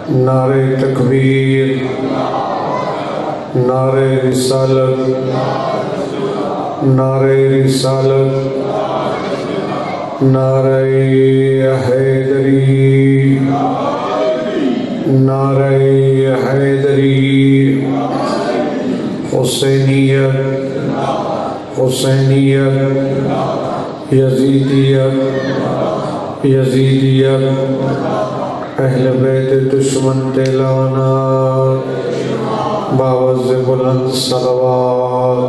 نعرہ تکبیر، نعرہ رسالت، نعرہ رسالت، نعرہ حیدری، نعرہ حیدری، حسینیت، حسینیت، یزیدیت، یزیدیت، اہل بیت دشمن تیلانات، باوز بلند صلوات۔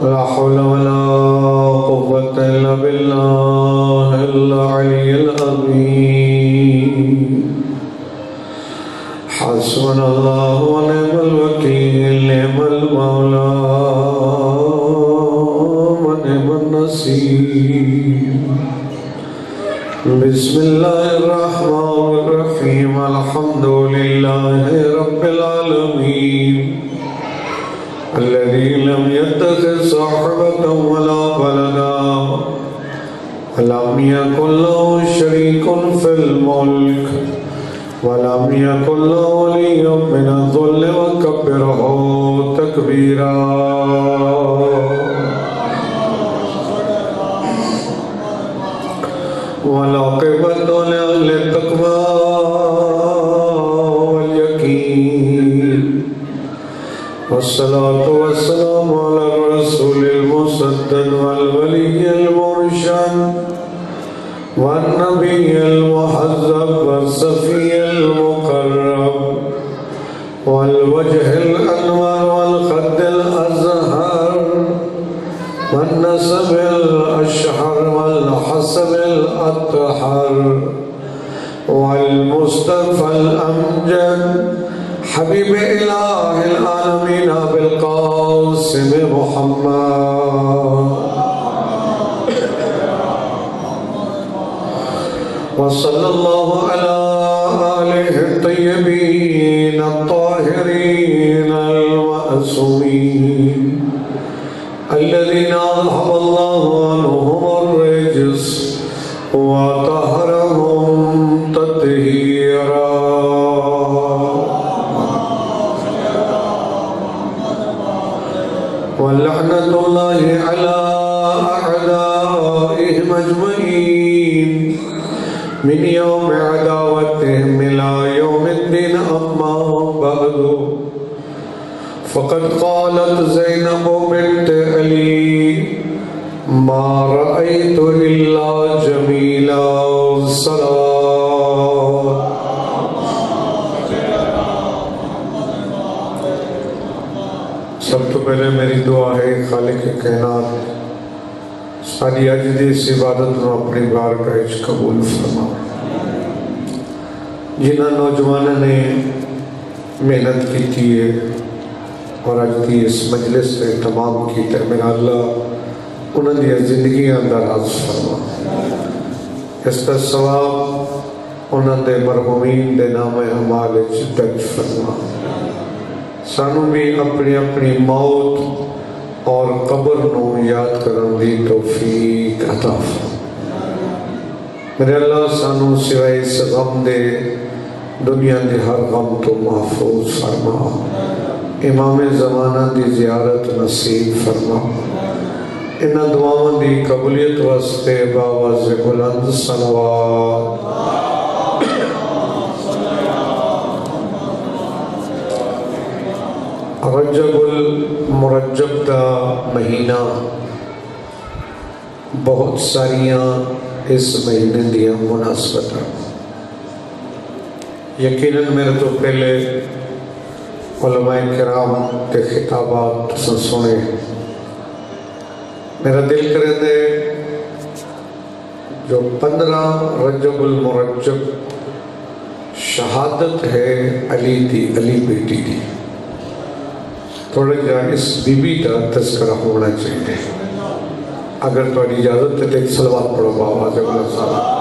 لا حول ولا قوة إلا بالله العلي العظيم۔ حسبنا الله ونعم الوكيل، نعم المولى ونعم النصير۔ بسم الله الرحمن الرحيم، الحمد لله رب العالمين الذي لم يتخذ صاحبة ولا ولدا ولم يكن له شريك في الملك ولم يكن له ولي من الذل وكبره تكبيرا۔ والعاقبة لأهل التقوى واليقين، والصلاة والسلام على الرسول المسدد والولي المرشد والنبي المحذب والصفي المقرب والوجه الأنور والخد الأزهر والنسب الأشهر والحسب الأطهر والمصطفى الأمجد حبيب إله العالمين بالقاسم محمد، وصلى الله على آله الطيبين الطاهرين المعصومين الذين أذهب الله عنهم الرجس وطهرهم تطهيرا۔ ولعنة الله على أعدائهم أجمعين من يوم عداوتهم إلى يوم الدين، أما بعد، فقد قالت زينب بنت علي: ما رأيت إلا جميلا صلوات۔ سب تو پہلے میری دعا ہے خالق کائنات ساری اج دی اس عبادت نو اپنی بارگاہ وچ قبول فرما۔ جنہاں نوجوانوں نے محنت کی ہے اور اج دی اس مجلس سے تمام کیتا ہے، میرا اللہ انہاں دی زندگیاں دا راز فرما، اس کا ثواب انہاں دے مرحومین دے نام اعمال وچ درج فرما۔ سانوں بھی اپنی اپنی موت اور قبر نو یاد کرن دی توفیق عطا فرما۔ میرے اللہ سانوں سوائے اس غم دے دنیا دے ہر غم تو محفوظ فرما۔ امام زمانہ دی زیارت نصیب فرما۔ انہاں دعاواں دی قبولیت واسطے باواز بلند صلوات۔ رجب المرجب دا مہینہ بہت ساریاں اس مہینے دیا مناسبت ہے۔ یقیناً میرے تو پہلے علماء کرام کے خطابات سنے، میرا دل کرے دے جو 15 رجب المرجب شہادت ہے علی دی، علی بیٹی دی، تھوڑا جا اس بی بی کا تذکرہ ہونا چاہیے۔ اگر تھوڑی اجازت ہے تو ایک صلوات پڑھو باواز بلند صاحب۔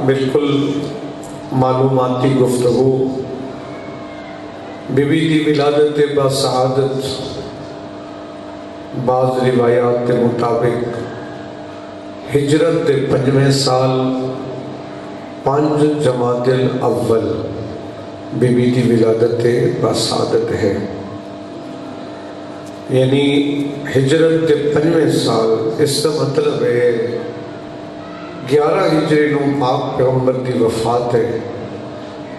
بالکل معلوماتی گفتگو بی بی دی ولادت بسعادت بعض روایات کے مطابق ہجرت کے 5ویں سال 5 جمادی الاول بی بی دی ولادت بسعادت ہے، یعنی ہجرت کے 5ویں سال۔ اس کا مطلب ہے 11 ہجری نو پاک پیغمبر دی وفات ہے۔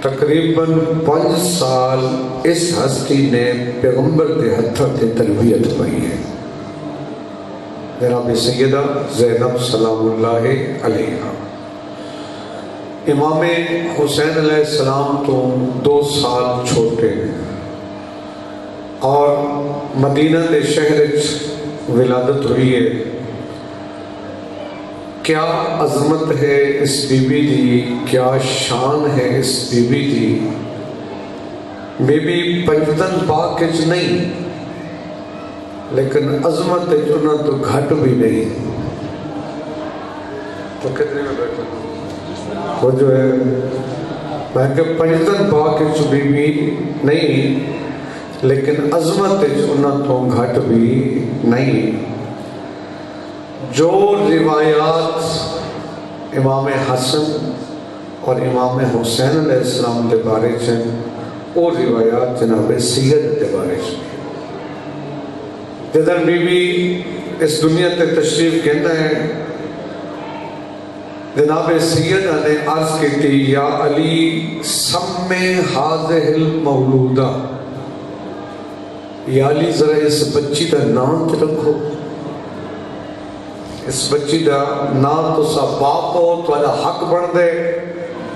تقریباً 5 سال اس ہستی نے پیغمبر کے ہتھوں کی تربیت پائی ہے۔ جناب سیدہ زینب سلام اللہ علیہ امام حسین علیہ السلام تو 2 سال چھوٹے اور مدینہ کے شہر ولادت ہوئی ہے۔ کیا عظمت ہے اس بی بی دی، کیا شان ہے اس بی بی دی۔ بی بی پنجتن پاک نہیں لیکن عظمت انہوں تو گھٹ بھی نہیں۔ تو کتنے میں بیٹھا وہ جو ہے میں کہ پنجتن پاک بی بی نہیں لیکن عظمت انہوں تو گھٹ بھی نہیں۔ جو روایات امام حسن اور امام حسین علیہ السلام کے بارے ہیں وہ روایات جناب سید کے بارے ہیں۔ جدن بی بی اس دنیا تے تشریف کہنا ہے، جناب سیدہ نے عرض کی تھی یا علی سمِ ہذہ المولودہ، یا علی ذرا اس بچی کا نام رکھو، اس بچی کا نام تو سا باپ ہو تو حق بن دے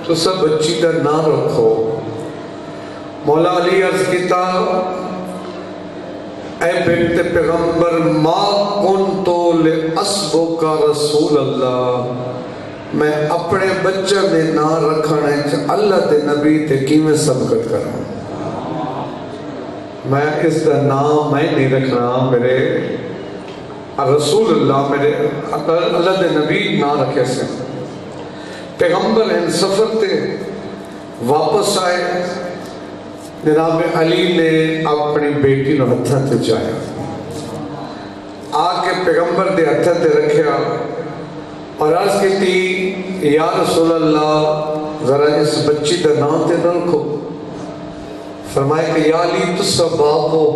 تو سا بچی کا نام رکھو۔ مولا علی عرض کیتا اے بنت پیغمبر ما کنتو لأسبک رسول اللہ، میں اپنے بچے میں نام رکھنے اللہ تے نبی تے کیویں سبقت کروں، میں اس کا نام میں نہیں رکھنا، میرے رسول اللہ میرے اللہ دے نبی نہ رکھے سے۔ پیغمبر ان سفر تے واپس آئے، جناب علی نے اپنی بیٹی نو ہتھاں تے چایا، آ کے پیغمبر دے ہتھاں تے رکھیا اور عرض کی تھی یا رسول اللہ ذرا اس بچی دا نام تے نہ رکھو۔ فرمائے کہ یا علی تسا باپ ہو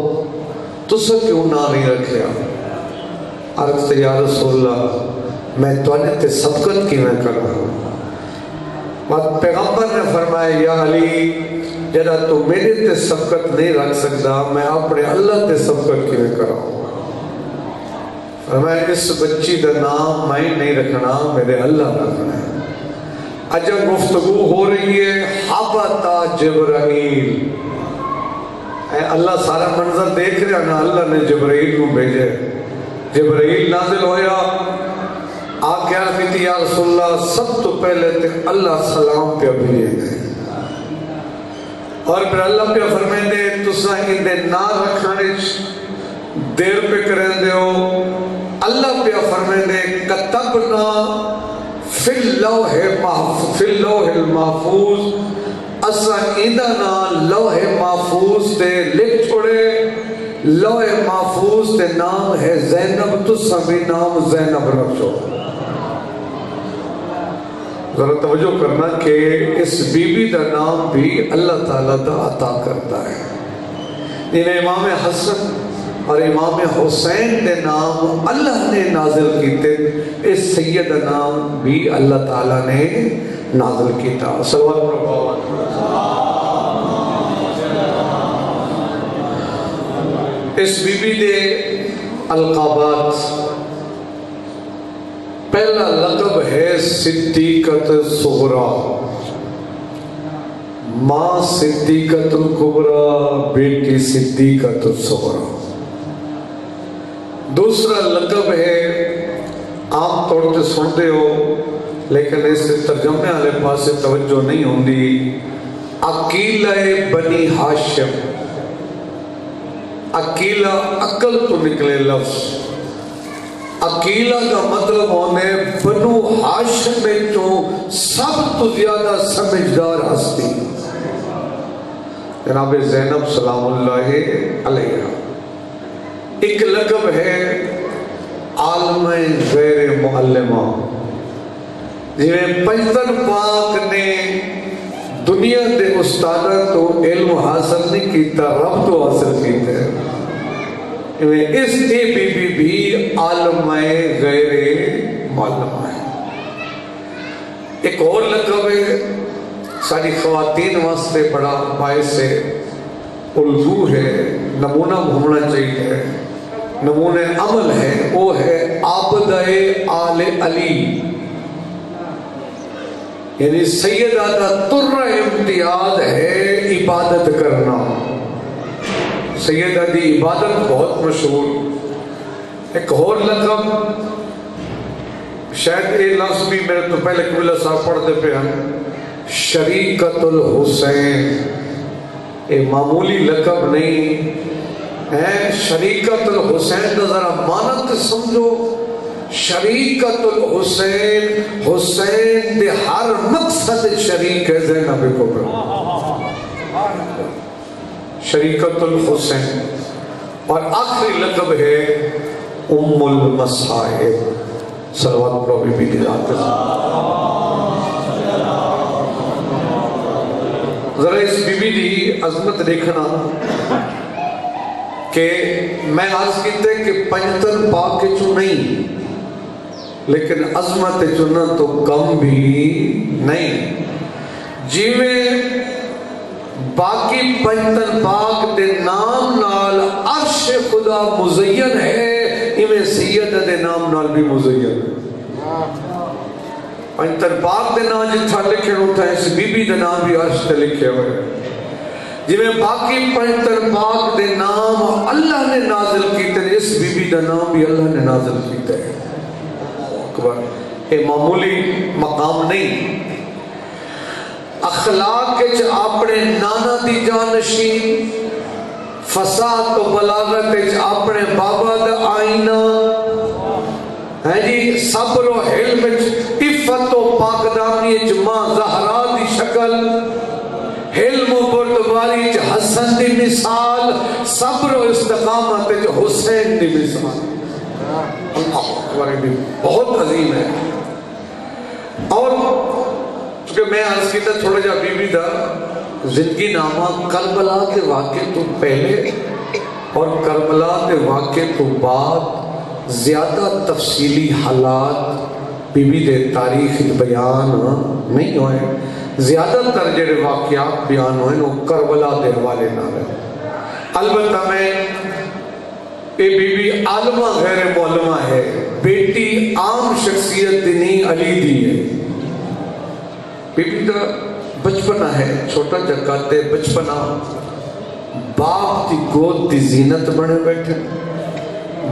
تسا کیوں نہ نہیں رکھیا؟ عرض تے یا رسول اللہ میں توانے تے سبقت کی میں کر رہا ہوں۔ پیغمبر نے فرمایا یا علی جدا تو میرے تے سبقت نہیں رکھ سکتا، میں اپنے اللہ تے سبقت کی میں کر رہا ہوں۔ فرمایا اس بچی دا نام میں نہیں رکھنا، میرے اللہ رکھنا ہے۔ اجا گفتگو ہو رہی ہے حبتا جبرائیل، اے اللہ سارا منظر دیکھ رہا نا، اللہ نے جبرائیل کو بھیجے، جبرائیل نازل ہویا، آکے آخیتی یا رسول اللہ سب تو پہلے تے اللہ سلام پہ بھیجے گئے اور پھر اللہ پہ فرمائیں دے تسا اندے نا رکھانے دیر پہ کریں دے ہو، اللہ پہ فرمائیں دے کتبنا فی اللوح المحفوظ، اسا ایندہ نا لوح محفوظ تے لکھ چھوڑے، لوح محفوظ تے نام ہے زینب، تسا بھی نام زینب رکھو۔ ذرا توجہ کرنا کہ اس بی بی دا نام بھی اللہ تعالیٰ دا عطا کرتا ہے۔ انہیں امام حسن اور امام حسین دے نام اللہ نے نازل کیتے، اس سید نام بھی اللہ تعالیٰ نے نازل کیتا۔ صلوات پڑھو۔ اس بی بی دے القابات، پہلا لقب ہے صدیقت صغرا، ماں صدیقت الکبرا، بیٹی صدیقت الصغرا۔ دوسرا لقب ہے عام طور سے سنتے ہو لیکن اس سے ترجمے والے پاس سے توجہ نہیں ہوندی، عقیلہ بنی ہاشم۔ عقیلہ عقل تو نکلے لفظ، عقیلہ کا مطلب ہونے بنو ہاشم میں جو سب تو زیادہ سمجھدار ہستی، جناب زینب سلام اللہ علیہ. ایک لقب ہے عالم غیر معلمہ. جویں پنجتن پاک نے دنیا دے استادہ تو علم حاصل نہیں کیتا، رب تو حاصل کیتا ہے. اس بی بی بھی عالم غیر معلمہ ہے. ایک اور لقب ہے ساری خواتین واسطے بڑا باعث الگو ہے، نمونہ ہونا چاہیے، نمونہ عمل ہے. وہ ہے عابدہ آل علی، یعنی سیدہ دا تر امتیاز ہے عبادت کرنا. سیدہ دی عبادت بہت مشہور. ایک اور لقب شاید یہ لفظ بھی میرے تو پہلے قبلہ صاحب پڑھتے پہ ہیں، شریکت الحسین. یہ معمولی لقب نہیں ہے. شریکت الحسین کا ذرا معنی سمجھو. شریکت الحسین، حسین دے ہر مقصد شریک ہے زینب کبریٰ. شریکت الحسین. اور آخری لقب ہے ام المصائب. صلوات پڑھو بی بی دی ذات. ذرا اس بی بی دی عظمت دیکھنا کہ میں عرض کیتے کہ پنجتن پاک کے چو نہیں، لیکن عظمت چننا تو کم بھی نہیں. جیویں باقی پنجتن پاک دے نام نال عرش خدا مزین ہے، ایویں سید دے نام نال بھی مزین ہے. پنجتن پاک دے نام جتھا لکھے ہوتا ہے، اس بی بی دے نام بھی عرش تے لکھے ہوئے. جویں باقی پنجتن پاک دے نام اللہ نے نازل کیتے، اس بی بی دا نام بھی اللہ نے نازل کیتے ہے. یہ معمولی مقام نہیں. اخلاق کے اپنے نانا دی جانشین، فصاحت و بلاغت اپنے بابا دا آئینہ ہے جی، صبر و حلم عفت و پاکدانی ماں زہرا دی شکل، حلم و بردباری حسن دی مثال، صبر و استقامت حسین دی مثال. بہت عظیم ہے. اور چونکہ میں عرض کیتا تھوڑا جا بی بی دا زندگی نامہ کربلا کے واقعے تو پہلے اور کربلا کے واقعے تو بعد زیادہ تفصیلی حالات بی بی دے تاریخ بیان نہیں ہوئے. زیادہ تر جڑے واقعات بیان ہوئے وہ کربلا دے حوالے نہ رہے. البتہ میں اے بی بی عالمہ غیر معلمہ ہے، بیٹی عام شخصیت دینی علی دی ہے. بی بی کا بچپنا ہے، چھوٹا جگاتے بچپنا باپ دی گود دی زینت بنے بیٹھے،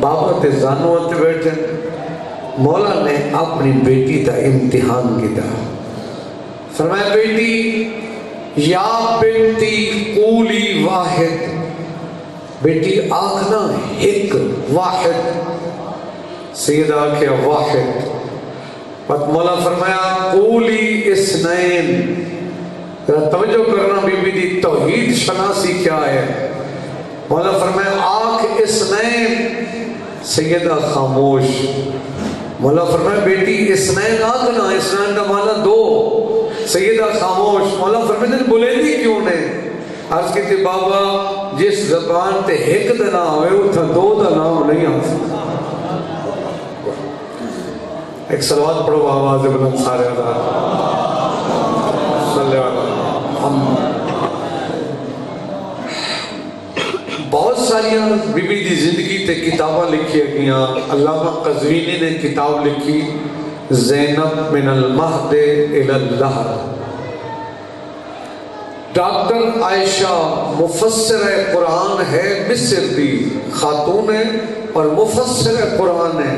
بابا تے زانوات بیٹھے. مولا نے اپنی بیٹی دا امتحان کیتا. فرمایا بیٹی یا بنتی قولی واحد، بیٹی آکھنا ایک واحد. سیدہ آکھیا واحد. پت مولا فرمایا قولی اثنین. توجہ کرنا بی بی دی توحید شناسی کیا ہے. مولا فرمایا آکھ اثنین. سیدہ خاموش. مولا فرمایا بیٹی اثنین آکھنا، اثنین کا معنی دو. سیدہ خاموش. مولا فرمایا بولیندی کیوں نے؟ عرض کیتے بابا جس زبان تے ایک دا نام ہوئے اتھا دو دا نام نہیں آتا. ایک صلوات پڑھو آواز بلند سارے آدھار صلی اللہ علیہ وسلم. بہت ساریاں بی بی دی زندگی تے کتاباں لکھی گئیاں. علامہ قزوینی نے کتاب لکھی زینب من المہد الی اللحد. ڈاکٹر عائشہ مفسر قرآن ہے، مصر دی خاتون ہے اور مفسر قرآن ہے.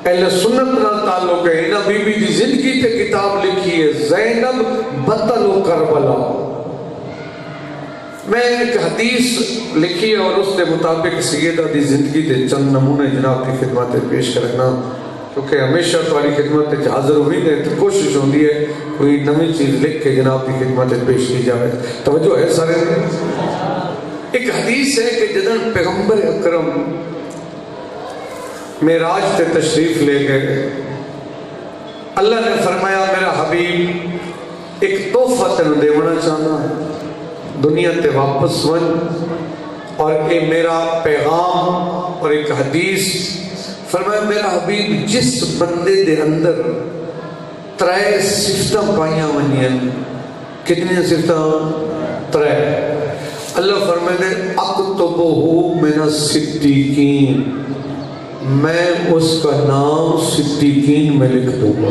اہل سنت نہ تعلق ہے. انہاں بی بی دی زندگی تے کتاب لکھی ہے زینب بطل و کربلا. میں ایک حدیث لکھی اور اس کے مطابق سیدہ دی زندگی تے چند نمونے جناب کی خدمات پیش کرنا کیونکہ ہمیشہ تمہاری خدمت حاضر ہوئی ہے تو کوشش ہوتی ہے کوئی نئی چیز لکھ کے جناب کی خدمت پیش کی جائے. توجہ ہے سارے. ایک حدیث ہے کہ جدن پیغمبر اکرم معراج تے تشریف لے گئے، اللہ نے فرمایا میرا حبیب ایک تحفہ تینوں دیونا چاہنا ہے، دنیا تے واپس ون اور اے میرا پیغام. اور ایک حدیث فرمایا میرا حبیب جس بندے دے اندر 3 صفتاں پائیاں ونیاں، کتنی صفتاں؟ 3. اللہ فرمائے اکتبہ من الصدیقین، میں اس کا نام صدیقین میں لکھ دوں گا.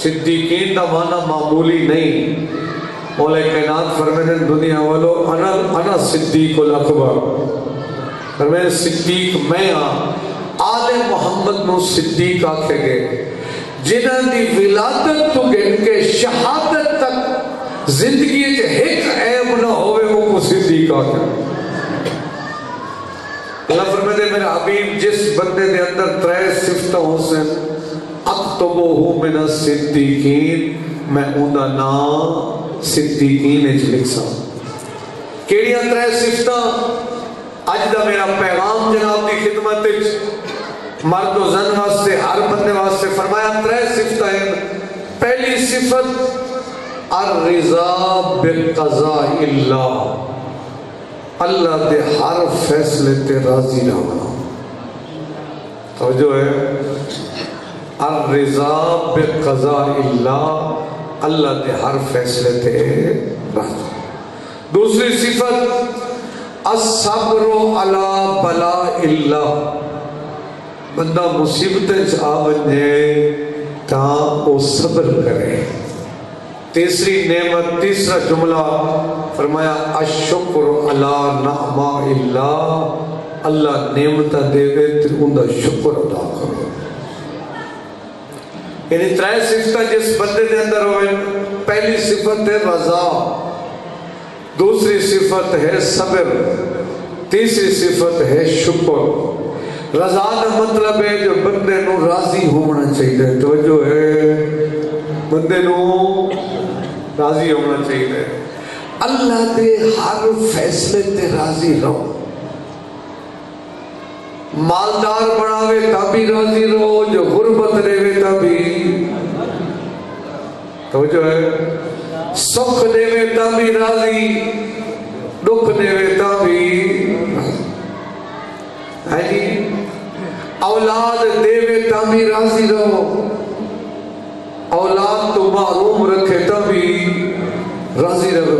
صدیقین کا معنی معمولی نہیں. مولا کائنات فرمائے دنیا والو انا صدیق الاکبر، فرمائے صدیق میں ہاں. آل محمد نو صدیق آکھے گئے جنہاں دی ولادت تو گن کے شہادت تک زندگی چ ایک عیب نہ ہوئے وہ کو صدیق آکھے. اللہ فرمائے میرا حبیب جس بندے دے اندر 3 صفتاں ہو سن اکتبہ من الصدیقین، میں اوندا نام صدیقین اچ لکھ سا. کیڑیاں 3 صفتاں؟ اج دا میرا پیغام جناب دی خدمت وچ مرد و زن واسطے ہر بندے واسطے فرمایا 3 صفتاں ہیں. پہلی صفت الرضا بقضاء اللہ، اللہ دے ہر فیصلے تے راضی رہنا. توجہ ہے، الرضا بقضاء اللہ، اللہ دے ہر فیصلے تے راضی. دوسری صفت الصبر علی بلاء اللہ، بندہ مصیبت آ ونجے تاں وہ صبر کرے. تیسری نعمت، تیسرا جملہ فرمایا الشکر علی نعماء اللہ، اللہ نعمت دے وے تے اوندا شکر ادا کرو. یعنی 3 صفتاں جس بندے دے اندر ہوئے. پہلی صفت ہے رضا، دوسری صفت ہے صبر، تیسری صفت ہے شکر. رضا کا مطلب ہے جو بندے نو راضی ہونا چاہیے. توجہ ہے، بندے نو راضی ہونا چاہیے. اللہ دے ہر فیصلے تے راضی رہو. مالدار بناوے تبھی راضی رہو، جو غربت رہے تبھی. توجہ ہے، سکھ دے تبھی راضی، دکھ دے تبھی. ہے جی، اولاد دے تبھی راضی رہو، اولاد تو معروم رکھے تبھی راضی رہو.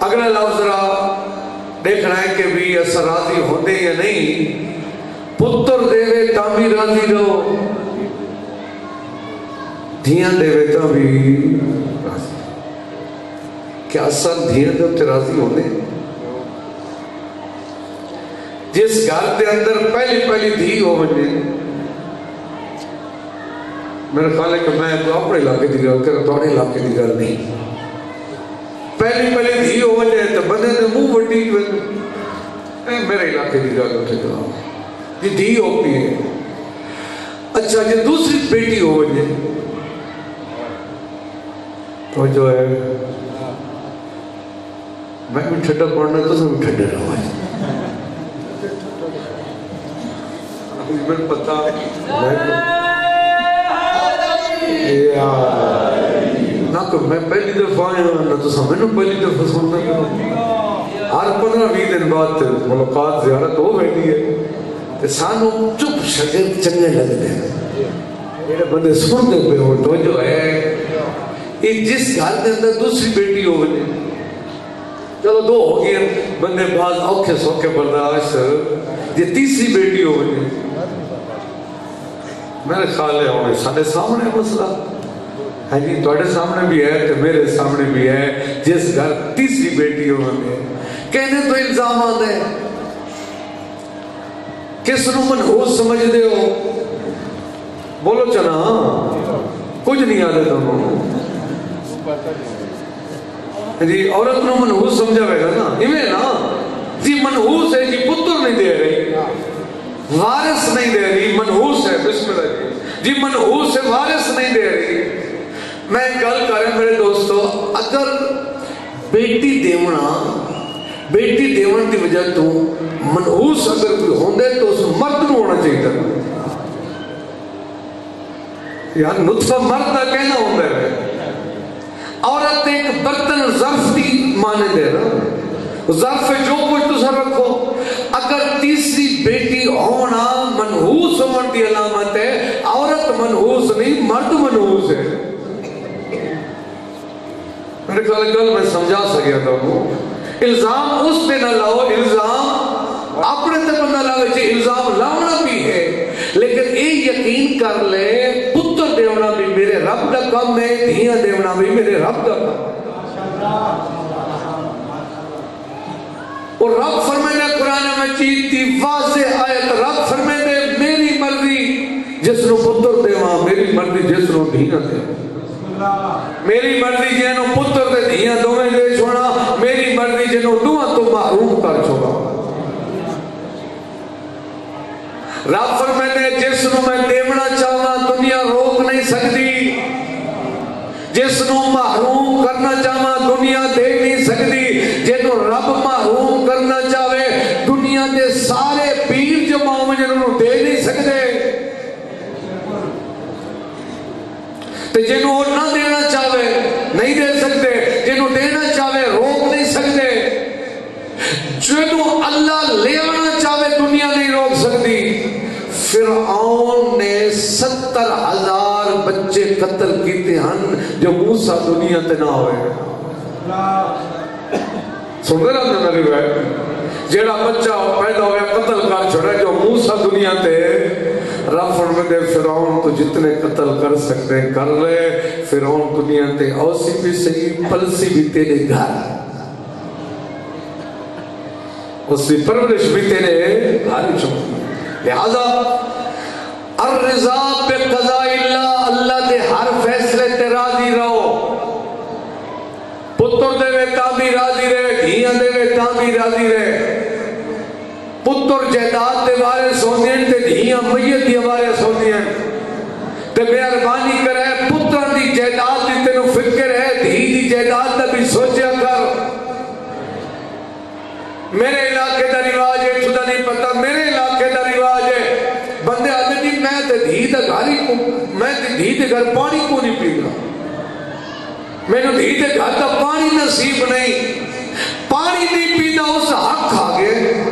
اگلا لفظ ذرا دیکھنا ہے کہ بھی ایسا راضی ہوتے یا نہیں. پتر دے تبھی راضی رہو، دھیاں دے تبھی راضی. کیا اصل دھیاں دے راضی ہوتے؟ جس گھر دے اندر پہلی دھی ہو وجے، میرا خیال ہے کہ میں تو اپنے علاقے کی گل کر، تھوڑے علاقے کی گل نہیں. پہلی دھی ہو وجے تو بندے نے منہ وڈی میرے علاقے کی گل اٹھے گا جی دھی ہوتی ہے. اچھا جی دوسری بیٹی ہو وجے تو جو ہے میں بھی ٹھڈا پڑھنا تو سب ٹھڈے رہا ہے. میں پتا نہ تو میں پہلی دفعہ آیا نہ تو سمجھ نو پہلی دفعہ سننا کرو. ہر 15-20 دن بعد ملاقات زیارت ہو بیٹھی ہے. سانو چپ شگرد چنگے لگتے ہیں میرے بندے سنتے پہ ہو. تو جو ہے یہ جس گھر کے اندر دوسری بیٹی ہو گئی، چلو 2 ہو گئی بندے بعض اوکھے سوکھے برداشت، یہ تیسری بیٹی ہو گئی. میرے خیال ہے ہونے سارے سامنے مسئلہ ہے جی، تھوڑے سامنے بھی ہے تو میرے سامنے بھی ہے. جس گھر تیسری بیٹی ہو گئی کہنے تو الزام آتے ہیں. کس نو منحوس سمجھ دے ہو؟ بولو چنا کچھ نہیں آدھے دونوں جی. عورت نو منحوس سمجھا ہوئے گا نا، ایویں نا جی منحوس ہے جی پتر نہیں دے رہی وارث نہیں دے رہی، منحوس ہے، بسم اللہ جی منحوس ہے، وارث نہیں دے رہی۔ میں گل کر رہا میرے دوستو، اگر بیٹی دیون دی وجہ تو منحوس اگر کوئی ہوندے تو اس مرد نو ہونا چاہیے تھا یار، نطفہ مرد کا کہنا ہوتا ہے۔ عورت ایک برتن ظرف دی مانے دے رہا، ظرف جو کچھ تو سر رکھو۔ اگر تیسری بیٹی ہونا منحوس ہونے کی علامت ہے، عورت منحوس نہیں مرد منحوس ہے۔ میرے کل میں سمجھا سکیا تھا وہ الزام اس پہ نہ لاؤ، الزام اپنے تے بندہ لاؤ، جی الزام لاؤنا بھی ہے، لیکن اے یقین کر لے پتر دیونا بھی میرے رب دا کم ہے، دھیاں دیونا بھی میرے رب دا کم ہے۔ اور رب فرمائے قرآن مجید دی واضح آیت، رب فرمائے میری مرضی جس نو پتر دیواں، میری مرضی جس نو دھیاں دیواں، میری مرضی جنہوں پتر دے دھیاں دویں دے چھوڑا، میری مرضی جنہوں دوہاں تو محروم کر چھوڑا۔ رب فرمائے جس نو میں دیونا چاہنا دنیا روک نہیں سکتی، جس نو محروم کرنا چاہنا دنیا دے نہیں سکتی، جنہوں رب محروم کرنا چاہے دنیا دے سارے پیر جماؤں جنہوں دے نہیں سکتے، تو جنہوں نہ دینا چاہے نہیں دے سکتے، جنہوں دینا چاہے روک نہیں سکتے، جنہوں اللہ لے آنا چاہے دنیا نہیں روک سکتی۔ فرعون نے 70,000 بچے قتل کیتے ہیں جو موسیٰ دنیا تے نہ ہوئے۔ سن رہے ہیں میری بات؟ جیڑا بچہ پیدا ہویا قتل کر چھوڑے جو موسیٰ دنیا تے، رب فرمائے فرعون تو جتنے قتل کر سکتے کر لے، فرعون دنیا تے اوسی بھی صحیح پلسی بھی تیرے گھر، اس کی پرورش بھی تیرے گھر چھوڑ۔ لہذا الرضا بقضاء اللہ، اللہ دے ہر فیصلے تے راضی رہو، پتر دے وے تاں بھی راضی رہے، دھیاں دے وے تاں بھی راضی رہے۔ پتر جائیداد دے وارث ہوندے ہیں تے دھیاں میت دی وارث ہوندی ہیں، تے مہربانی کرے پتر دی جائیداد دی تینوں فکر ہے، دھی دی جائیداد دا بھی سوچیا کر۔ میرے علاقے دا رواج ہے، خدا نہیں پتا میرے علاقے دا رواج ہے، بندے آدھے نہیں میں تے دھی دا گھاری کو، میں تے دھی دے گھر پانی کو نہیں پیتا، میں نے دھی دے گھر دا پانی نصیب نہیں، پانی نہیں پیتا اس حق کھا گئے۔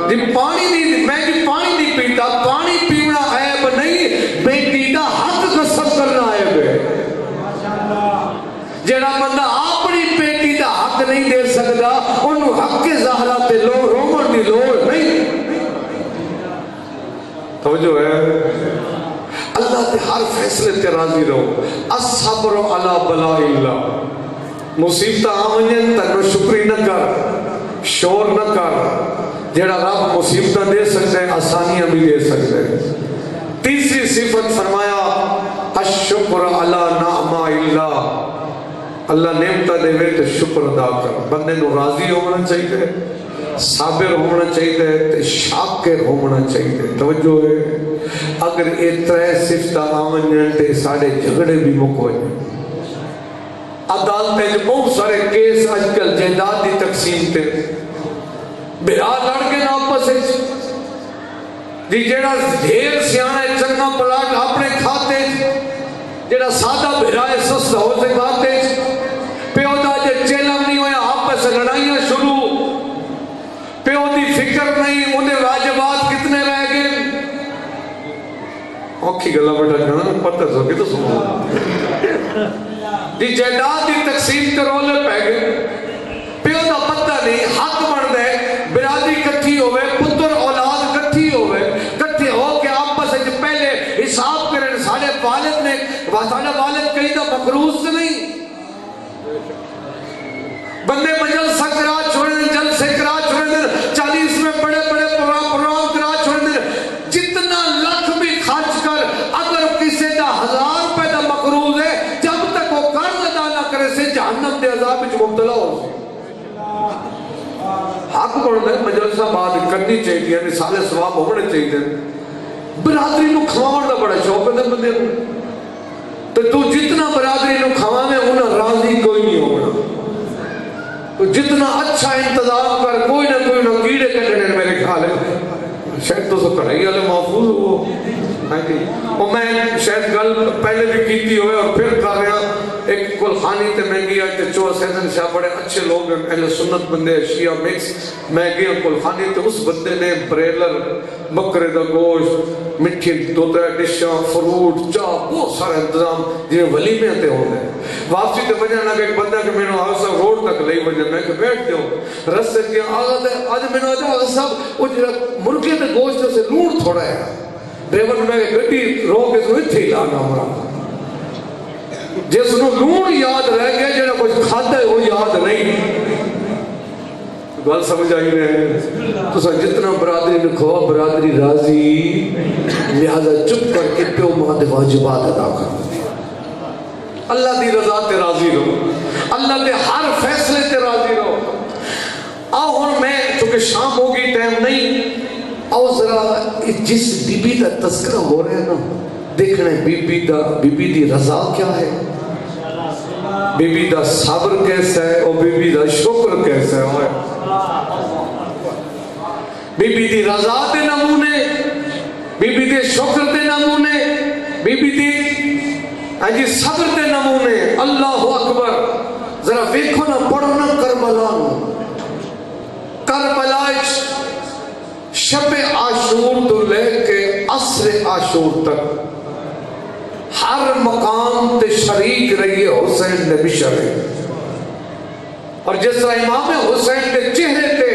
جی پانی نہیں، میں جی پانی نہیں پیتا، پانی پینا عیب نہیں، بیٹی دا حق قسم کرنا عیب ہے۔ جیڑا بندہ اپنی بیٹی دا حق نہیں دے سکتا، انہوں حق کے زہرہ تے رومن دی لوڑ نہیں۔ توجہ ہے، اللہ تے ہر فیصلے تے راضی رہو۔ الصبر علی بلاء اللہ، مصیبت آمنین تنو شکری نہ کر، شور نہ کر، جیڑا رب مصیبتہ دے سکتے ہیں آسانیاں بھی دے سکتے ہیں۔ تیسری صفت فرمایا الشکر علی نعمہ اللہ، اللہ نعمتہ دے وے تو شکر ادا کر۔ بندے نو راضی ہونا چاہیے، صابر ہونا چاہیے تے شاکر ہونا چاہیے۔ توجہ ہے، اگر اے ترے صفتہ آمنین تے ساڑے جھگڑے بھی مکوئے۔ عدالتیں جو بہت سارے کیس آج کل جائیداد دی تقسیم تے بھرا لڑ کے نا آپس ہے جی، جیڑا ڈھیر سیانے چنگا پلاٹ اپنے کھاتے، جیڑا سادہ بھرا ہے سستا ہو سے کھاتے، پیو دا جے چیلم نہیں ہویا آپس لڑائیاں شروع، پیو دی فکر نہیں، انہیں واجبات کتنے رہ گئے۔ اوکھی گلہ بیٹا جانا پتہ سو کی تو سنو دی جائیداد دی تقسیم تے رولے پہ گئے، پیو دا پتہ نہیں، حق بن دے، برادری کٹھی ہوئے، پتر اولاد کٹھی ہوئے، کٹھی ہو کے آپس سے پہلے حساب کریں ساڑھے والد نے، ساڑھے والد کہیں دا مقروض سے نہیں، بندے مجل سکرا چھوڑے دیں، جل سکرا چھوڑے دیں، 40 میں بڑے بڑے پروگرام کرا چھوڑے دیں، جتنا لاکھ بھی خرچ کر، اگر کسی دا 1000 روپے دا مقروض ہے، جب تک وہ قرض ادا نہ کرے سے جہنم دے عذاب وچ مبتلا ہو سی۔ حق حق بڑھتا ہے مجلسہ بات کرنی چاہیے مثال ثواب ہونے چاہیے برادری نو کھواؤن دا بڑا شوق ہے بندے کو تو جتنا برادری نو کھواویں انہاں راضی کوئی نہیں ہونا جتنا اچھا انتظام کر کوئی نہ کیڑے کٹنے میرے خیال ہے شاید تو سب کڑھائی والے محفوظ ہو اور میں شاید گل پہلے بھی کیتی ہوئے اور پھر کر رہا ایک کلخانی تے میں گیا کہ چور سیدن صاحب بڑے اچھے لوگ ہیں اہل سنت بندے شیعہ مکس میں گیا کلخانی تے اس بندے نے بریلر بکرے دا گوشت مٹھی دو ترے ڈشاں فروٹ چاہ بہت سارا انتظام جنہیں ولیمے تے ہو گئے واپسی تے وجہ نہ کہ ایک بندہ کہ میں نے آگا صاحب روڈ تک لئی وجہ میں کہ بیٹھ دیوں رستے کیا آگا تے آج میں نے آگا صاحب وہ جرا مرغے تے گوشت سے لوڑ تھوڑا ہے ڈریور میں گڈی رو کے سو اتھے ہی لانا ہمارا جس نو لون یاد رہ گیا جڑا کچھ کھاتا ہے وہ یاد نہیں گل سمجھ آئی رہے تو سا جتنا برادری نے کھوا برادری راضی لہذا چپ کر کے پیو ماں دے واجبات ادا کر اللہ دی رضا تے راضی رہو اللہ دے ہر فیصلے تے راضی رہو آؤ ہن میں چونکہ شام ہوگی ٹائم نہیں اور ذرا جس بی بی دا تذکرہ ہو رہا ہے نا دیکھنا ہے بی بی دی رضا کیا ہے بی بی دا صبر کیسا ہے اور بی بی دا شکر کیسا ہے بی بی دی رضا دے نمونے بی بی دے شکر دے نمونے بی بی دی صبر دے نمونے اللہ اکبر ذرا ویکھو نا پڑھنا کربلا شب عاشور تو لے کے عصر عاشور تک ہر مقام تے شریک رہی ہے حسین نے بشر اور جس طرح امام حسین کے چہرے تے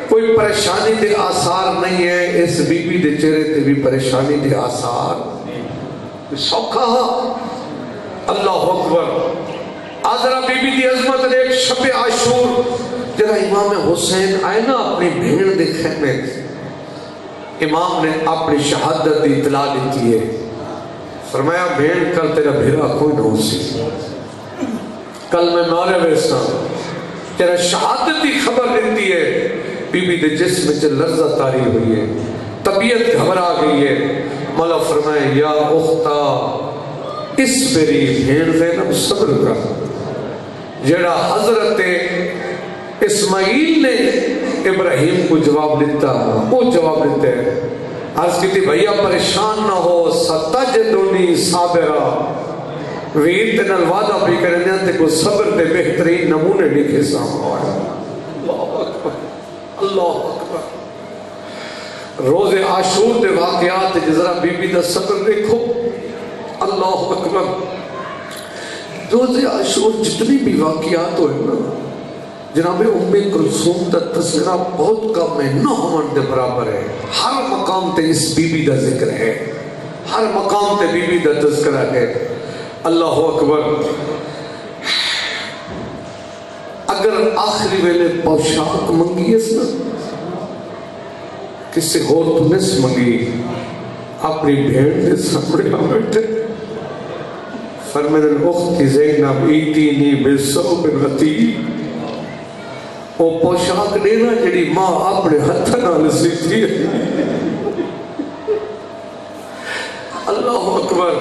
کوئی پریشانی دے آثار نہیں ہے اس بی بی دے چہرے تے بھی پریشانی دے آثار سوکھا اللہ اکبر آذرا بی بی دی عظمت نے ایک شب عاشور جرا امام حسین آئے نا اپنی بھین دے خیمے امام نے اپنی شہادت دی اطلاع دیتی ہے فرمایا بھین کل تیرا بھیرا کوئی نہ ہو سی کل میں مارے ویسا تیرا شہادت دی خبر دیتی ہے بی بی دے جسم چل لرزہ تاری ہوئی ہے طبیعت گھبرا گئی ہے مولا فرمایا یا اختا اس بری بھین زینب صبر کر جڑا حضرت اسماعیل نے ابراہیم کو جواب دیتا وہ جواب دیتے ہیں عرض کی تھی بھئیہ پریشان نہ ہو ستجدنی صابرہ ویر تے نال وعدہ بھی کرنے تے کو صبر دے بہترین نمونے لکھے سامنے اللہ اکبر اللہ اکبر روز عاشور دے واقعات جزرہ بی بی دا صبر دیکھو اللہ اکبر روز عاشور جتنی بھی واقعات ہوئے نا جناب ام کلثوم دا تذکرہ بہت کم ہے 9 من دے برابر ہے ہر مقام تے اس بی بی دا ذکر ہے ہر مقام تے بی بی دا تذکرہ ہے اللہ اکبر اگر آخری ویلے پوشاک منگی اس نا کسی اور تو نس منگی اپنی بھیڑ دے سامنے آ بیٹھے فرمین الاخت زینب ایتینی بالصوب العتیق وہ پوشاک دینا جڑی ماں اپنے ہتھ نال سیتی ہے اللہ اکبر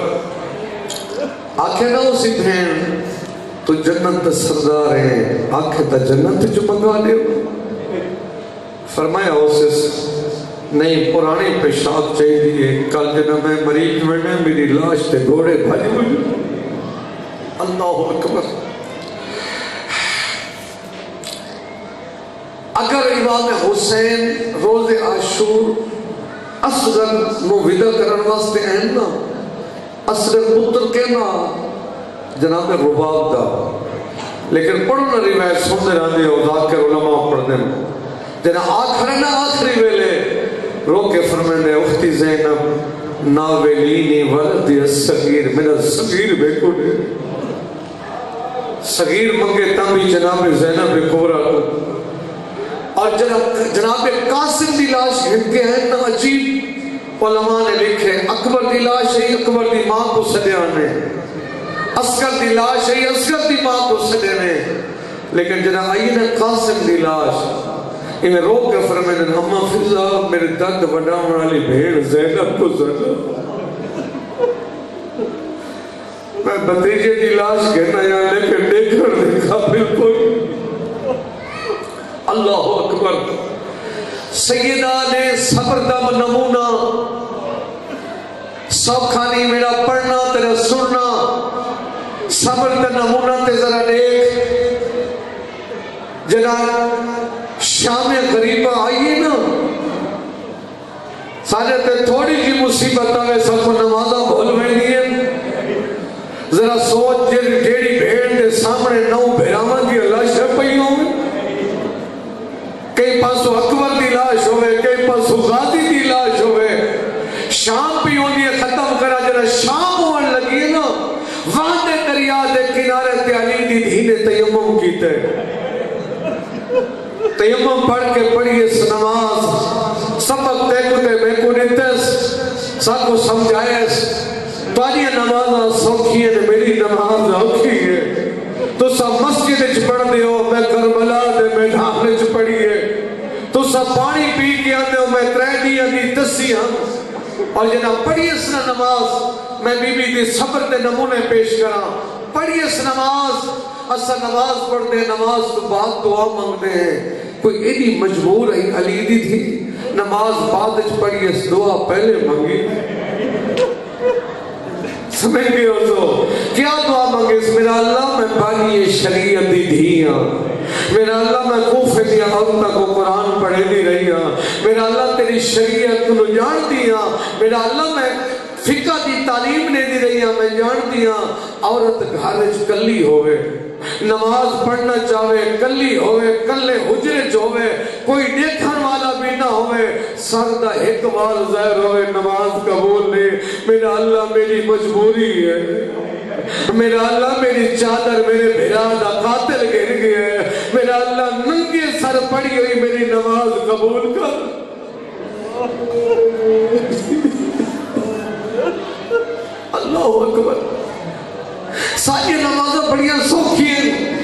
آنکھیں نہ اسی بہن تو جنت دا سردار ہے آنکھیں تا جنت جو منگا دے فرمایا اسے نہیں پرانی پیشاک چاہیے دیئے کل جنہ میں مریض میں نے میری لاش تے گھوڑے بھائی ہوئی اللہ اکبر اگر امام حسین روز عاشور اصغر نو ودا کرن واسطے ہیں نا اصغر پتر کہنا جناب رباب دا لیکن پڑھنا روایت سنتے رہنے ہو ذاکر علماء پڑھنے جنہ آخر نا آخری ویلے رو کے فرمانے اختی زینب ناولینی ولدی الصغیر من الصغیر بے کھوڑے صغیر منگے تامی جناب زینب کورا اور جناب قاسم دی لاش ہن کے ہیں نا عجیب علماء نے لکھے اکبر دی لاش ہے اکبر دی ماں کو سدیانے اصغر دی لاش ہے اصغر دی ماں کو سدیانے لیکن جناب آئیے نا قاسم دی لاش انہیں رو کے فرمائے اما فضا میرے درد وڈاؤن والی بھیڑ زینب کو زنا میں بھتیجے کی لاش کہنا یا لیکن دیکھ کر دیکھا بالکل اللہ اکبر سیدہ نے صبر دا نمونہ سوکھا نہیں میرا پڑھنا تیرا سننا صبر دا نمونہ تے ذرا دیکھ جناب شام غریبہ آئیے نا سارے تے تھوڑی جی مصیبت آئے سب کو نمازہ بھول میں نہیں ذرا سوچ جیڑی بھیڑ دے سامنے نو بھیرامان کی اللہ شب پہی ہوں کئی پاسو اکبر دی لاش ہوئے کئی پاسو غازی دی لاش ہوئے شام پہ ہونی ہے ختم کرا جنا شام ہونے لگی ہے نا وہاں دے دریا دے کنارے تے علی دی دھی نے تیمم کیتے تیمم پڑھ کے پڑھی اس نماز سبق تے کتے میں کو نتس سب کو سمجھائیس تو آجی نماز سوکھی ہے میری نماز اوکھی ہے تو سب مسجد اچھ پڑھ دے ہو میں کربلا دے میں ڈھاکنے اچھ پڑھی ہے تو سب پانی پی کے آنے ہو میں تریڈی آنی تسی ہاں اور جناب پڑھی اس نماز میں بی بی دی صبر دے نمونے پیش کرا پڑھی اس نماز اسا نماز پڑھ دے نماز تو بعد دعا مانگ دے ہیں کوئی ایڈی مجبور ہے علی دی تھی نماز بعد اچھ پڑھی اس دعا پہلے مانگی سمجھ گئے ہو تو کیا دعا مانگے اس میرا اللہ میں بانی شریعت دی دھیاں میرا اللہ میں کوفے دیا عورتہ کو قرآن پڑھے دی رہی ہاں میرا اللہ تیری شریعت کو جان دیا میرا اللہ میں فقہ دی تعلیم نے دی رہی ہاں میں جان دیا عورت گھارج کلی ہوئے نماز پڑھنا چاہے کلی ہوئے کلے حجرے ہوئے کوئی دیکھن والا بھی نہ ہوئے سردہ ایک بار ظاہر ہوئے نماز قبول نہیں میرا اللہ میری مجبوری ہے میرا اللہ میری چادر میرے بھیرا دا قاتل گر گیا ہے میرا اللہ ننگے سر پڑی ہوئی میری نماز قبول کر اللہ اکبر ساری نمازیں بڑیاں سوکھی ہیں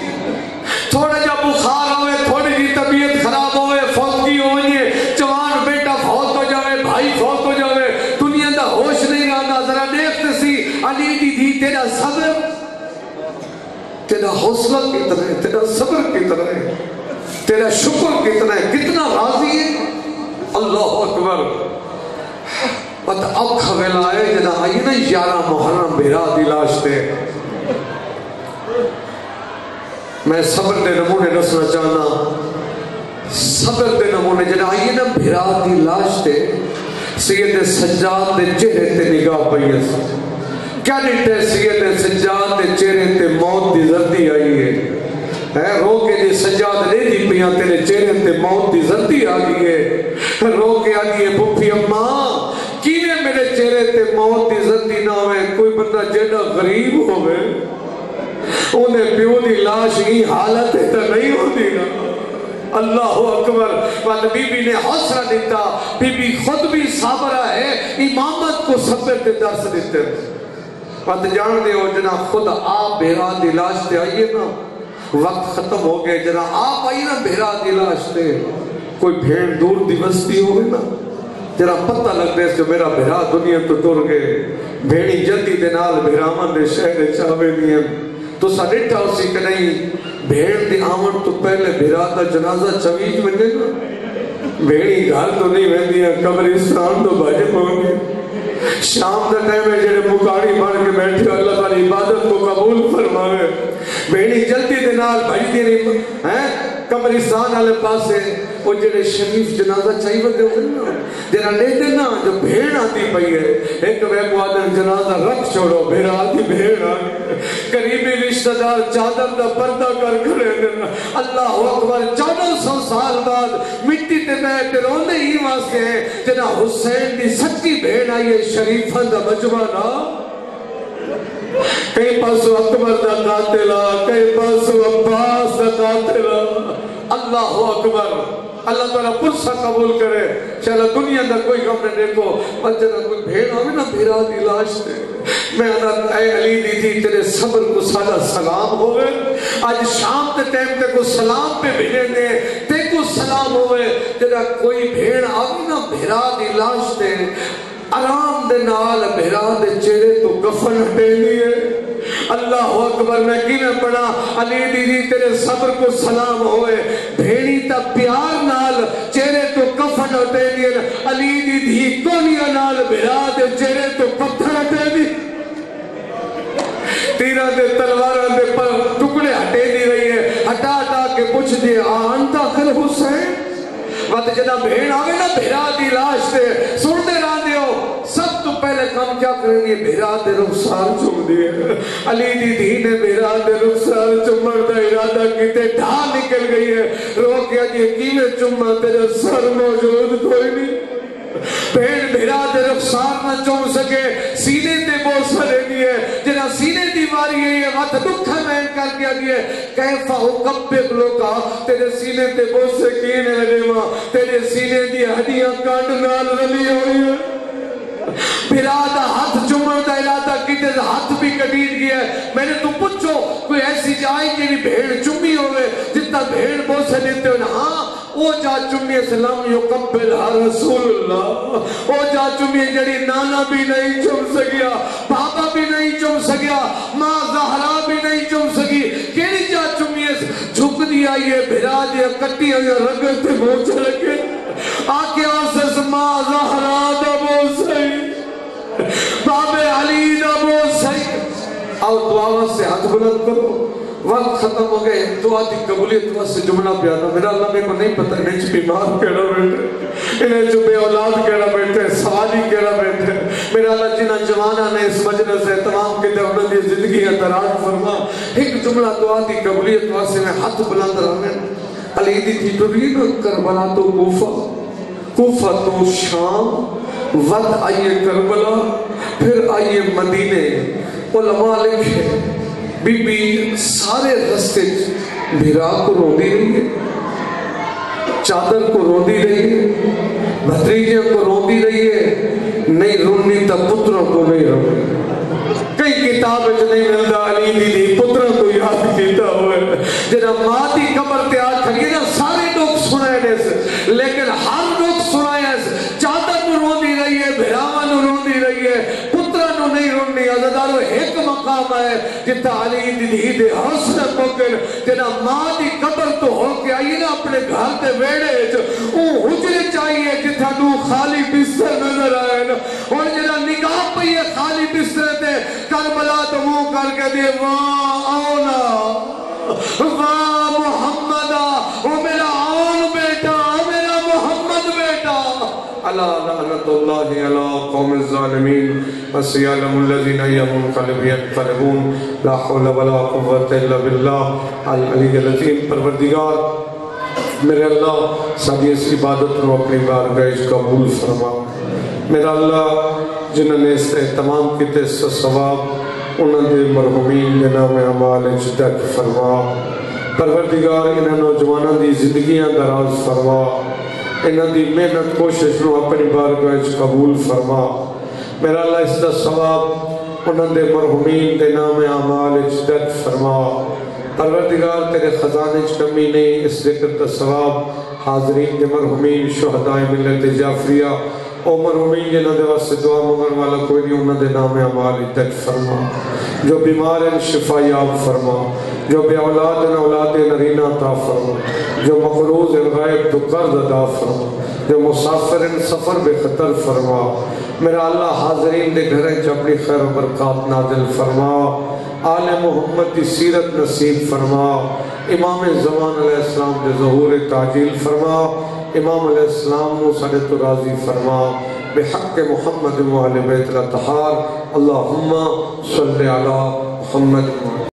تھوڑا جا بخار ہوئے تھوڑی جی طبیعت خراب ہوئے فوتگی ہوئے جوان بیٹا فوت ہو جاوے بھائی فوت ہو جاوے دنیا دا ہوش نہیں رہا ذرا دیکھتے سی علی دی دی تیرا صبر تیرا حوصلہ کتنا ہے تیرا صبر کتنا ہے تیرا شکر کتنا ہے کتنا راضی ہے اللہ اکبر پتہ اب کھویلا ہے جنا آئی نا 11 محرم بھیرا دلاشتے میں صبر دے نمونے رسنا چاہنا صبر دے نمونے جنا آئی نا بھیرا دلاشتے سید سجاد دے چہرے تے نگاہ پئیس کیا نیتے سید سجاد دے چہرے تے موت دی زردی آئی ہے رو کے دی سجاد لے دی پیاں تیرے چہرے تے موت دی زردی آگئی ہے رو کے آگئی ہے بھوپی اماں کینے میرے چہرے تے موت دی زندی نہ ہوئے کوئی بندہ جیڑا غریب ہوئے انہیں پیو دی لاش ہی حالت ہے تو نہیں ہوتی نا اللہ اکبر وقت بی بی نے حوصلہ دیتا بی بی خود بھی صابرہ ہے امامت کو صبر دے درس دیتے وقت جان دے ہو جنا خود آپ بھیرا دی لاش تے آئیے نا وقت ختم ہو گئے جنا آپ آئیے نا بھیرا دی لاش تے کوئی بھیڑ دور دی بستی ہوئے نا تیرا پتہ لگ دے جو میرا بھیرا دنیا تو ٹر گئے بھیڑی جلدی دے نال بھیرامن دے شہر چاہوے دیم تو ساڑھٹا اسی کہ نہیں بھیڑ دی آمن تو پہلے بھیرا دا جنازہ چویج میں دے نا بھیڑی گھر تو نہیں میں دیا قبرستان تو بھاجے پہنگے شام دا ٹائم ہے جنہیں مکاڑی مار کے بیٹھے اللہ تعالی عبادت کو قبول فرماوے بھیڑی جلدی دے نال بھائی دی نہیں قبرستان والے پاس ہے وہ جڑے شریف جنازہ چاہیے دے ہوئے نا جنہ لے دینا جو بھیڑ آتی پئی ہے ایک بے کو آدھر جنازہ رکھ چھوڑو بھیڑ آتی بھیڑ آتی قریبی رشتہ دار چادر دا پردہ کر کھڑے دینا اللہ اکبر 1400 سال بعد مٹی تے بیٹھ رونے ہی واسطے ہیں جنہ حسین دی سچی بھیڑ آئی ہے شریفہ دا مجمع نا کئی پاسو اکبر دا قاتلہ کئی پاسو عباس دا قاتلہ اللہ اکبر اللہ تعالیٰ پرسہ قبول کرے چلا دنیا دا کوئی غم نے دیکھو بچنا کوئی بھیڑ ہوئے نا بھیڑا دی لاش دے میں انا اے علی دی دی تیرے صبر کو سادہ سلام ہوئے آج شام تے ٹائم تے کو سلام پہ بھیجے دے تے کو سلام ہوئے جدا کوئی بھیڑ آگی نا بھیرا دی لاش دے آرام دے نال بھیرا دے چہرے تو کفن ہٹے لیے اللہ اکبر میں کی میں پڑھا علی دیدی تیرے صبر کو سلام ہوئے بھیڑی تا پیار نال چہرے تو کفن ہٹے لیے علی دیدی کونیا نال بھیرا دے چہرے تو پتھر ہٹے لیے تیرہ دے تلوارہ دے پر ٹکڑے ہٹے دی رہی ہے ہٹا ہٹا کے پوچھ دے آنتا خل حسین وقت جدا بھیڑ آگے نا بھیرا دی لاش دے سن دے رہا دے ہو سب تو پہلے کام کیا کریں گے بھیرا دے رخسار چم دیے علی دی دی نے بھیرا دے رخسار چمڑ دا ارادہ کیتے ڈھا نکل گئی ہے رو کیا جی کیوے چمہ تیرے سر موجود کوئی نہیں بھیڑ بھیرا دے رخسار نہ چوم سکے سینے تے بوسہ لے دیئے جنا سینے دیواری ہے یہ وقت دکھا مین کر دیا دیئے کیفا اکبر لوگا تیرے سینے تے بوسہ کینے لے ماں تیرے سینے دی ہڈیاں کانڈ نال رلی ہوئی ہے بھیرا دا ہاتھ چمڑ دا ارادہ کیتے ہاتھ بھی کٹیٹ گیا ہے میں نے تو پوچھو کوئی ایسی جائے جنہی بھیڑ چمی ہوئے جتنا بھیڑ بوسہ لیتے ہوئے ہاں او جا چمی اسلام یقبل رسول اللہ او جا چمی جڑی نانا بھی نہیں چم سکیا بابا بھی نہیں چم سکیا ماں زہرا بھی نہیں چم سکی کیڑی جا چمی جھک دیا یہ بھرا دیا کٹی ہوئی رگت موچ رکھے آکے آسس ماں زہرا دا بو سہی باب علی دا بو سہی آؤ دعا سے ہاتھ بلند کرو وقت ختم ہو گئے دعا دی قبولیت واسے جملہ پیانا میرا اللہ میں کو نہیں پتہ انہیں چھ بیمار کہنا بیٹھے انہیں چھ بے اولاد کہنا بیٹھے سوالی کہنا بیٹھے میرا اللہ جنہ جوانہ نے اس مجلس سے تمام کے دے انہوں نے زندگی اعتراض فرما ایک جملہ دعا دی قبولیت واسے میں ہاتھ بلند رہنے علی دی تھی تو ری کربلا تو کوفہ تو شام ود آئیے کربلا پھر آئیے مدینے علماء لکھے بی بی سارے رستے بھیرا کو روندی رہی ہے چادر کو روندی رہی ہے بھتریجے کو روندی رہی ہے نہیں رونی تا پتروں کو نہیں رونی کئی کتاب جو نہیں ملتا علی دی پتروں کو یاد کیتا ہوئے جنہا ماں دی قبر تے آج کھڑی نا سارے لوگ سنائے سے لیکن ہر لوگ سنائے سے چادر کو روندی رہی ہے بھیراوہ نو روندی رہی ہے پتروں نو نہیں رونی عزدارو ایک مقام ہے جتا علی دی دے حسن مکر جنا ماں دی قبر تو ہو کے آئی نا اپنے گھر دے ویڑے او حجرے چاہیے جتا نو خالی بستر نظر آئے نا اور جنا نگاہ پہ یہ خالی بستر دے کربلا تو منہ کر کے دے واہ آونا واہ محمدہ او میرا آن بیٹا میرا محمد بیٹا اللہ لعنت اللہ علی قوم الظالمین وسیعلم الذین ينقلبون ينقلبون لا حول ولا قوة الا باللہ العلی العظیم پروردگار میرے اللہ ساری اس عبادت کو اپنی بارگاہ قبول فرما میرا اللہ جنہوں نے اس اہتمام کیتے اس ثواب انہوں نے مرحومین کے نام اعمال اجدت فرما پروردگار انہوں نوجوانوں دی زندگیاں دراز فرما انہوں دی محنت کوشش نو اپنی بارگاہ قبول فرما میرا اللہ اس دا ثواب انہوں نے مرحومین کے نام اعمال اجدت فرما پروردگار تیرے خزانے کمی نہیں اس ذکر دا ثواب حاضرین دے مرحومین شہدائے ملت جعفریہ او مرحومین جنہوں دے واسطے دعا مگر والا کوئی نہیں انہوں دے نام اعمال اجدت فرما جو بیمار ہیں شفا یاب فرما جو بے اولاد ہیں اولاد نرینہ عطا فرما جو مقروض ہیں غائب تو قرض ادا فرما جو مسافر ہیں سفر بے خطر فرما میرا اللہ حاضرین دے گھریں اپنی خیر و برکات نازل فرما آل محمد کی سیرت نصیب فرما امام زمان علیہ السلام دے ظہور تعجیل فرما امام علیہ السلام نو سڑے تو راضی فرما بحق محمد و آل بیت الطہار اللہم صلی علی محمد